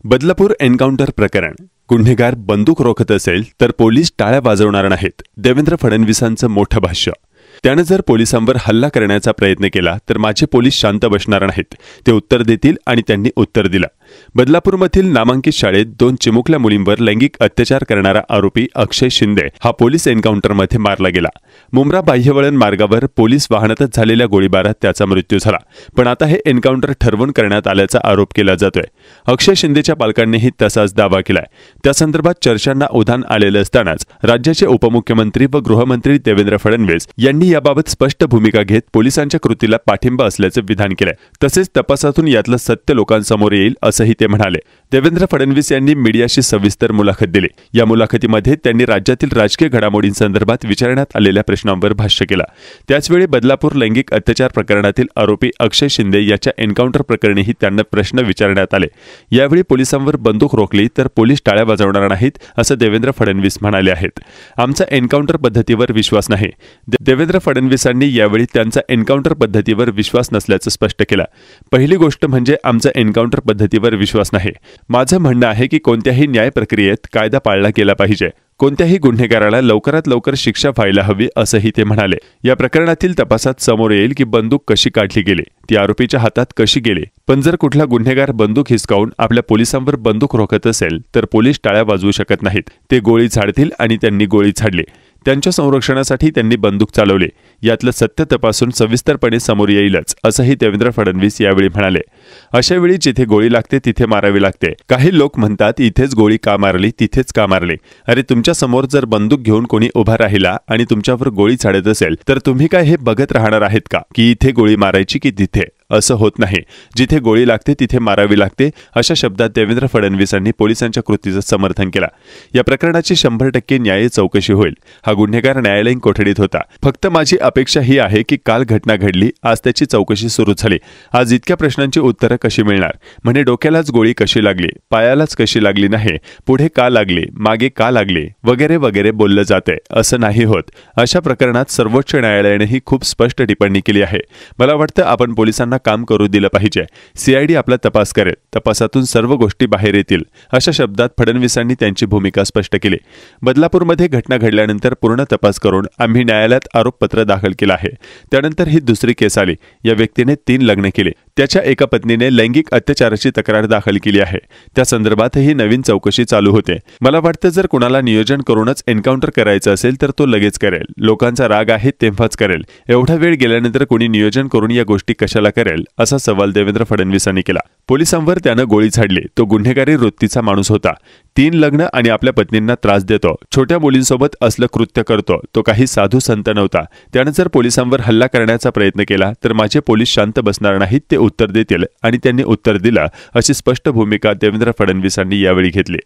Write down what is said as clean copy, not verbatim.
Badlapur encounter प्रकरण. गुन्हेगार बंदूक रोखत असेल तर पोलीस टाळ्या वाजवणार नाहीत. देवेंद्र फडणवीसांचं मोठं भाष्य. त्याने जर पोलिसांवर हल्ला करण्याचा प्रयत्न केला तर माझे पोलीस शांत बसणार नाहीत, ते उत्तर देतील आणि त्यांनी उत्तर दिलं. बदलापूरमधील नामांकित शाळेत 2 चिमुकल्या मुलींवर लैंगिक अत्याचार करणारा आरोपी अक्षय शिंदे हा पोलीस एन्काउंटरमध्ये मारला गेला. मुंब्रा बाह्यवळण मार्गावर पोलीस वाहनातच झालेल्या गोळीबारात त्याचा मृत्यू झाला. पण आता हे एन्काउंटर ठरवून करण्यात आल्याचा आरोप केला जातोय. अक्षय शिंदेच्या पालकांनीही तसाच दावा केलाय. त्या संदर्भात चर्चांना उधाण आलेलं असतानाच राज्याचे उपमुख्यमंत्री व गृहमंत्री देवेंद्र फडणवीस यांनी याबाबत स्पष्ट भूमिका घेत पोलिसांच्या कृतीला पाठिंबा असल्याचं विधान केलंय. तसेच तपासातून यातलं सत्य लोकांसमोर येईल असंही ते म्हणाले. देवेंद्र फडणवीस यांनी मीडियाशी सविस्तर मुलाखत दिली. या मुलाखतीमध्ये त्यांनी राज्यातील राजकीय घडामोडींसंदर्भात विचारण्यात आलेल्या प्रश्नांवर भाष्य केलं. त्याचवेळी बदलापूर लैंगिक अत्याचार प्रकरणातील आरोपी अक्षय शिंदे याच्या एन्काउंटर प्रकरणीही त्यांना प्रश्न विचारण्यात आले. यावेळी पोलिसांवर बंदूक रोखली तर पोलीस टाळ्या वाजवणार नाहीत असं देवेंद्र फडणवीस म्हणाले आहेत. आमचा एन्काउंटर पद्धतीवर विश्वास नाही. देवेंद्र फडणवीसांनी यावेळी त्यांचा एन्काउंटर पद्धतीवर विश्वास नसल्याचं स्पष्ट केलं. पहिली गोष्ट म्हणजे आमचा एन्काउंटर पद्धतीवर विश्वास नाही. माझं म्हणणं आहे की कोणत्याही न्याय प्रक्रियेत कायदा पाळला गेला पाहिजे. कोणत्याही गुन्हेगाराला लवकरात लवकर शिक्षा व्हायला हवी असंही ते म्हणाले. या प्रकरणातील तपासात समोर येईल की बंदूक कशी काढली गेली, ती आरोपीच्या हातात कशी गेली. पण जर कुठला गुन्हेगार बंदूक हिसकावून आपल्या पोलिसांवर बंदूक रोखत असेल तर पोलीस टाळ्या वाजवू शकत नाहीत. ते गोळी झाडतील आणि त्यांनी गोळी झाडली. त्यांच्या संरक्षणासाठी त्यांनी बंदूक चालवली. यातलं सत्य तपासून सविस्तरपणे समोर येईलच असंही देवेंद्र फडणवीस यावेळी म्हणाले. अशा वेळी जिथे गोळी लागते तिथे मारावी लागते. काही लोक म्हणतात इथेच गोळी का मारली, तिथेच का मारली. अरे तुमच्या समोर जर बंदूक घेऊन कोणी उभा राहिला आणि तुमच्यावर गोळी झाडत असेल तर तुम्ही काय हे बघत राहणार आहेत का की इथे गोळी मारायची की तिथे? असं होत नाही. जिथे गोळी लागते तिथे मारावी लागते. अशा शब्दात देवेंद्र फडणवीसांनी पोलिसांच्या कृतीचं समर्थन केलं. या प्रकरणाची 100% न्यायी चौकशी होईल. हा गुन्हेगार न्यायालयीन कोठडीत होता. फक्त माझी अपेक्षा ही आहे की काल घटना घडली, आज त्याची चौकशी सुरू झाली. आज इतक्या प्रश्नांची उत्तरं कशी मिळणार? म्हणजे डोक्यालाच गोळी कशी लागली, पायालाच कशी लागली नाही, पुढे का लागली, मागे का लागली, वगैरे वगैरे बोललं जाते. असं नाही होत. अशा प्रकरणात सर्वोच्च न्यायालयानेही खूप स्पष्ट टिप्पणी केली आहे. मला वाटतं आपण पोलिसांना काम करू दिलं पाहिजे. सीआयडी आपला तपास करेल. तपासातून सर्व गोष्टी बाहेर येतील. अशा शब्दात फडणवीसांनी त्यांची भूमिका स्पष्ट केली. बदलापूरमध्ये घटना घडल्यानंतर पूर्ण तपास करून आम्ही न्यायालयात आरोपपत्र दाखल केलं आहे. त्यानंतर ही दुसरी केस आली. या व्यक्तीने 3 लग्न केले. त्याच्या एका पत्नीने लैंगिक अत्याचाराची तक्रार दाखल केली आहे. त्या संदर्भातही नवीन चौकशी चालू होते. मला वाटतं जर कुणाला नियोजन करूनच एन्काउंटर करायचं असेल तर तो लगेच करेल. लोकांचा राग आहे तेव्हाच करेल. एवढा वेळ गेल्यानंतर कोणी नियोजन करून या गोष्टी कशाला करेल असा सवाल देवेंद्र फडणवीसांनी केला. पोलिसांवर त्यानं गोळी झाडली. तो गुन्हेगारी वृत्तीचा माणूस होता. 3 लग्न आणि आपल्या पत्नींना त्रास देतो. छोट्या मुलींसोबत असलं कृत्य करतो. तो काही साधू संत नव्हता. त्यानं जर पोलिसांवर हल्ला करण्याचा प्रयत्न केला तर माझे पोलीस शांत बसणार नाहीत, ते उत्तर देतील आणि त्यांनी उत्तर दिलं अशी स्पष्ट भूमिका देवेंद्र फडणवीसांनी यावेळी घेतली.